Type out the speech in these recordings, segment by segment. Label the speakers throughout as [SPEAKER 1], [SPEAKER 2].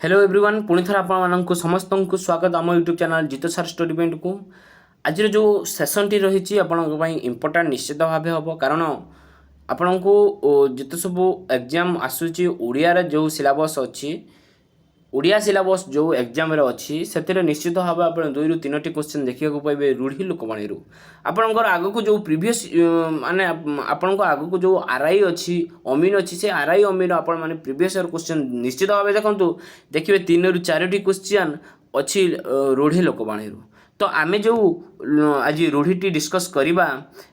[SPEAKER 1] Hello everyone पुणी थर आपको समस्त को स्वागत आम यूट्यूब चैनल जीत सार स्टडी पॉइंट को। आज जो सेसन टी रही आपण इम्पोर्टाट निश्चित भाव हम कारण आपण को जिते सब एग्जाम आसूची ओडिया जो सिलेबस अच्छी ओडिया सिलेबस जो एग्जाम अच्छी से निश्चित भाव आप 2 ରୁ 3ଟି क्वेश्चन देखा पाइबे रूढ़ी लोकवाणी आपणकर आगक जो प्रीवियस माने आपण आगक जो आरआई अच्छी अमीन अच्छी से आरआई अमीन आपण माने प्रीवियस ईयर क्वेश्चन निश्चित भाव देखु देखिए 3 ରୁ 4ଟି क्वेश्चन अच्छी रूढ़ी लोकवाणी तो आमे जो आज रूढ़ी डिस्कस करवा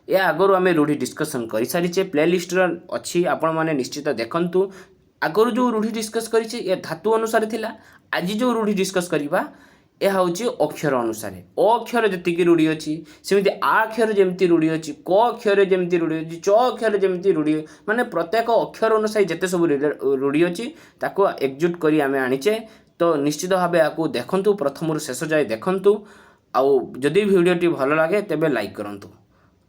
[SPEAKER 1] या आगु आम रूढ़ी डिस्कसन कर सारी प्लेलिस्ट अच्छी आपण मैंने निश्चित देखु आगु जो रूढ़ी डिस्कस कर धातु अनुसार थिला आज जो रूढ़ी डिस्कस करवा यह हूँ अक्षर अनुसार अक्षर जी रूढ़ी अच्छी सेमती आक्षर जमी रूढ़ी अच्छी क अक्षर जमी रूढ़ी अच्छी च अक्षर जमी रूढ़ी माने प्रत्येक अक्षर अनुसार जिते सब रूढ़ी अच्छी ताको एकजुट करी आमे आनीचे तो निश्चित भाव आपको देखु प्रथम शेष जाए देखु आउ जदि भिडियोटी भल लगे तेबे लाइक करंतु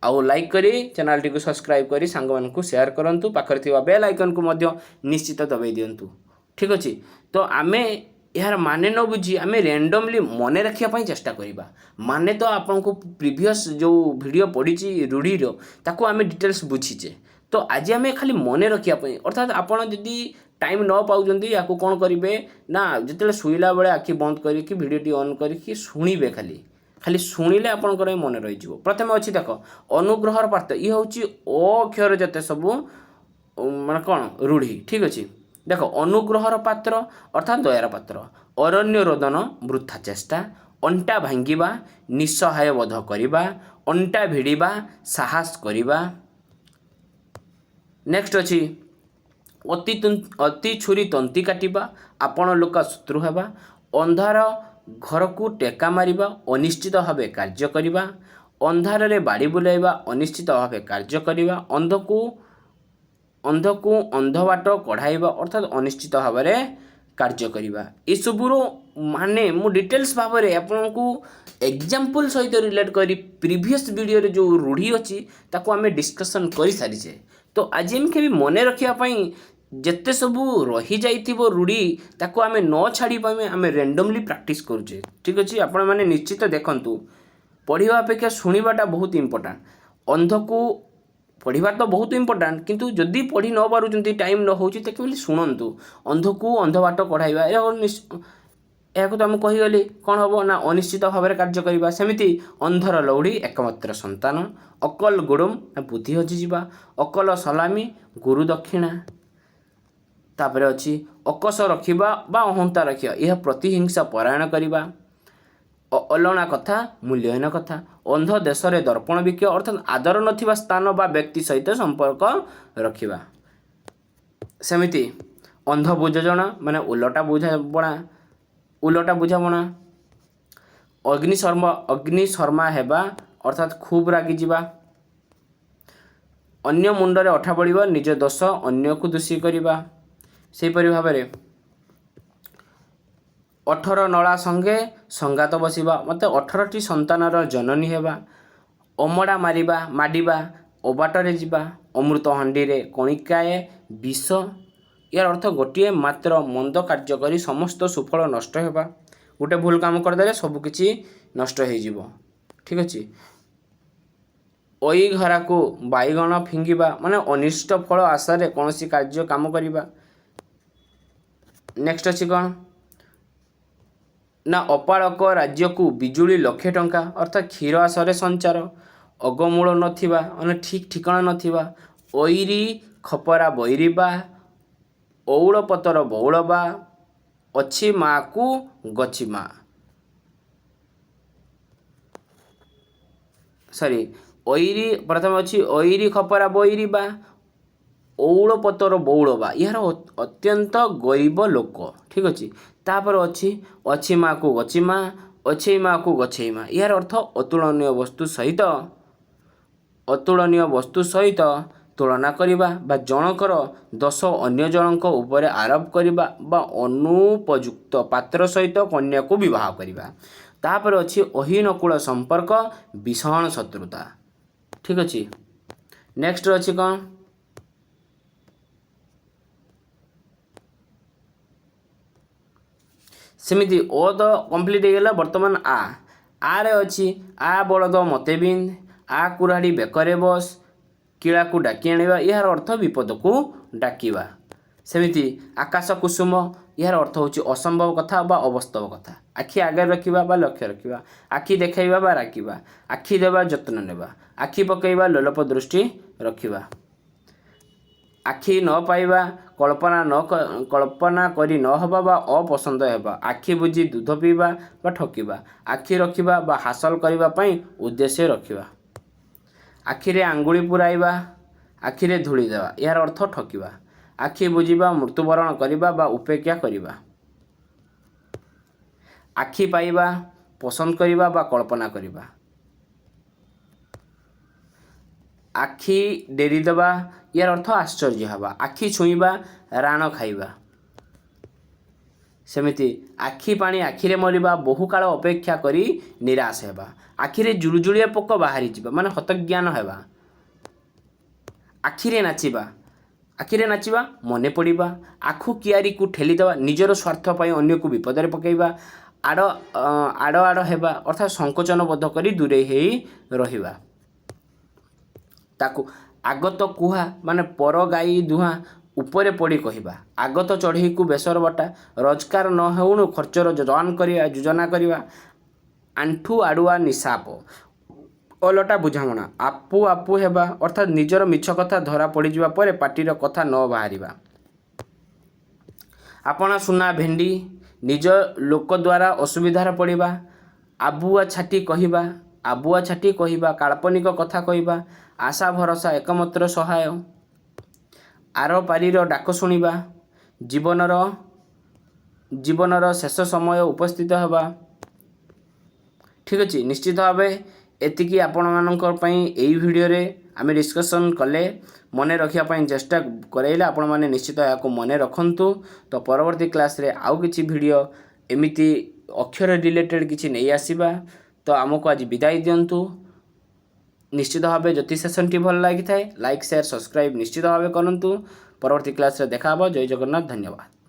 [SPEAKER 1] आउ लाइक करी चैनल टी को सब्सक्राइब करी सांग मान को शेयर करंतु पाखर थिबा बेल आइकन को मध्य निश्चित दबाई दियंतु। ठीक अच्छे तो आमे यार माने न बुझी आमे रैंडमली मने रखिया पई चेष्टा करिबा माने तो आपन को प्रीवियस जो वीडियो पड़ी रूढ़ी रो ताको आमे डिटेल्स बुझीचे तो आज आमे खाली मने रखिया पई अर्थात आपन जदी टाइम न पाउजंती याको कोन करिवे ना जतले सुइला बेले आखि बंद करी कि वीडियोटी ऑन करी कि सुनिबे खाली खाली शुणिले आपंकर मन रही प्रथम अच्छी देख अनुग्रहर पार्थ ये हूँ अक्षर जिते सब मान कौन रूढ़ी। ठीक अच्छे देख अनुग्रहर पात्र अर्थात दयार पात्र अरण्य रोदन वृथा चेष्टा अंटा भांगा निस्सहाय बोध करवा अंटा भिड़ा साहस करवा। नेक्स्ट अच्छी अति छुरी तंती काटिबा आपण लोक शत्रु हेबा अंधार घर को टेका मारिबा अनिश्चित भाव कार्य करिबा अंधार रे बाड़ी बुलाइबा अनिश्चित भाव कार्य करिबा अंध को अंध बाट कढ़ाइबा अर्थात अनिश्चित भाव में कार्य करिबा ए सबुरो माने मु डिटेल्स भाव में आपको एग्जांपल सहित रिलेट करी प्रीवियस वीडियो रे जो रूढ़ी अच्छी ताको आमे डिस्कशन कर सारी तो आज एमके भी मने रखिया पई जेते सबू रही जाइथिबो रूढ़ी ताको आमे न छाड़ी पामे आमे रैंडमली प्रैक्टिस करूचे। ठीक अच्छे आपण माने निश्चित देखंतु पढ़िबा अपेक्षा सुनिबाटा बहुत इंपोर्टेंट अंध को पढ़िबा तो बहुत इंपोर्टेंट किंतु जदि पढ़ी न पारुचंती टाइम न होची त केवल सुनंतु अंध को अंध बाट कढ़ाइबा या तो आम कहीगली कौन हम ना अनिश्चित भाव में कार्य करवा सेमती अंधर लौड़ी एकमात्र संतान अकल गुड़म ना बुद्धि हजिजा अकल सलामी गुरु दक्षिणा तापर अच्छी अकस रखा बा अहंता रखिया यह प्रतिहिंसा परायण करवा अलणा कथा मूल्यहीन कथा अंध देश में दर्पण विक्य अर्थात आदर नथिबा स्थान बा व्यक्ति सहित संपर्क रखिबा सेमिति अंध बुझाजणा माने उलटा बुझाबणा अग्निशर्मा हेबा अर्थात खूब रागी जिबा अन्य मुंडरे अठा पड़िबा निज दोष अन्य को दोषी करवा सेपरि भाव में 18 नला संगे संगात बसिबा मत 18टी संतानर जननी हेबा अमड़ा मारिबा माडिबा अबाटरे जिबा अमृत हांडी रे कणिकाए विष यार अर्थ गोटे मात्र मंद कार्य करी समस्त सुफल नष्ट हेबा गोटे भूल काम करदे सबकिछि नष्ट हो जिवो। ठीक अच्छे ओई घरा को बैगण फिंगिबा माने अनिष्ट फल आशारे कौन कार्य काम करिबा। नेक्स्ट अच्छी कौन ना अपाड़क राज्य को बिजुली लक्षे टंका अर्थात क्षीर आशरे संचार अगमूल नथिबा माने ठीक ठिकाना नथिबा ओईरी खपरा बैरिबा औड़ पतर बौड़बा अच्छी माँ को गची माँ सॉरी ओईरी प्रथम अच्छी ओईरी खपरा बैरिबा औड़ पतर बौड़बा यार अत्यंत गरीब लोक। ठीक अच्छे तापर अच्छी माँ को गची माँ अच्छे माँ को गछे माँ यार अर्थ अतुलनीय वस्तु सहित तुलना करिबा बा जनकर दोष अन्य जनक ऊपर आरोप करिबा बा अनुपयुक्त पात्र सहित कन्या को विवाह करिबा तापर अच्छी अहीनकूल संपर्क भीषण शत्रुता। ठीक अच्छे नेक्स्ट अच्छी कौन सेमिति ओ तो कंप्लीट हो गला। वर्तमान आ रे अछि आ बलद मते बिंद, आ कुराड़ी बेकरे बस, किला को डाकी आनिबा, यार अर्थ विपद को डाकिबा। सेमिति आकाश कुसुम, यार अर्थ होची असंभव कथा बा अवास्तव कथा। आखि आगे रखिबा बा लक्ष्य रखिबा, आखि देखाइबा बा राखिबा, आखि देबा जत्न नेबा, आखि पकैबा लोलप दृष्टि रखिबा, आखि न पाइबा कल्पना करी न हबा बा अपसंद हेबा, आखि बुझी दूध पीबा बा ठकिबा, आखि रखिबा बा हासिल करिबा पई उद्देश्य रखिबा, आखिरे आंगुली पुराइबा, आखिरे धूली देवा, यार अर्थ ठकिबा, आखि बुझिबा मृत्युवरण करिबा बा उपेक्षा करिबा, आखि पाइबा पसंद करिबा बा कल्पना करिबा, आखि डेरी देवा, यार अर्थ आश्चर्य हवा, आखि छुईबा राण खाइबा। सेमिति आखि पानी आखिरे मरिबा, बहु काल अपेक्षा करी निराश हेबा, आखिरे जुलुजुलिया पोक बाहरी जिबा माने हतज्ञान हेबा, आखिरे नाचिबा मने पड़िबा, आखु कियारी को ठेली देवा, निजर स्वार्थ पाई अन्य को विपदरे पकैबा, आड़ हेबा अर्थात संकोचन बोध करी दूरे हेई रहिबा। ताकू आगत कुहा माने पर गाई दुहा उपरे पड़ी कहिबा, आगत चढ़ई को बेसर बटा, रोजगार न हेउणु खर्चर योजना करिबा, आंठू आड़ुआ निशाप ओलटा बुझामणा, आपु हेबा अर्थात निजर मिछ कथा धरा पड़ी जिबा परे पाटीर कथा न बाहरिबा, आपना सुना भेंडी निज लोक द्वारा असुविधार पड़िबा, आबुआ छाटी कहिबा, काल्पनिक कथा कहिबा, आशा भरोसा एकमात्र सहाय, आर पारीर डाक शुणिबा, जीवनर शेष समय उपस्थित हेबा। ठीक अच्छे, निश्चित भाव एतिकी आपण मानकर पई एई वीडियो रे आमे डिस्कशन कले, मने रखिया पई चेष्टा करैला, आपण माने निश्चित याको मने रखंतु। तो परवर्ती क्लास रे आउ किछि वीडियो एमिति अक्षर रिलेटेड किछि नै आसीबा। तो आमको आज विदाई दियंतु। निश्चित भाव जति सेशन टी भल लागि थाए लाइक शेयर सब्सक्राइब निश्चित भाव करंतु। परवर्ती क्लास रे देखा हबो। जय जगन्नाथ, धन्यवाद।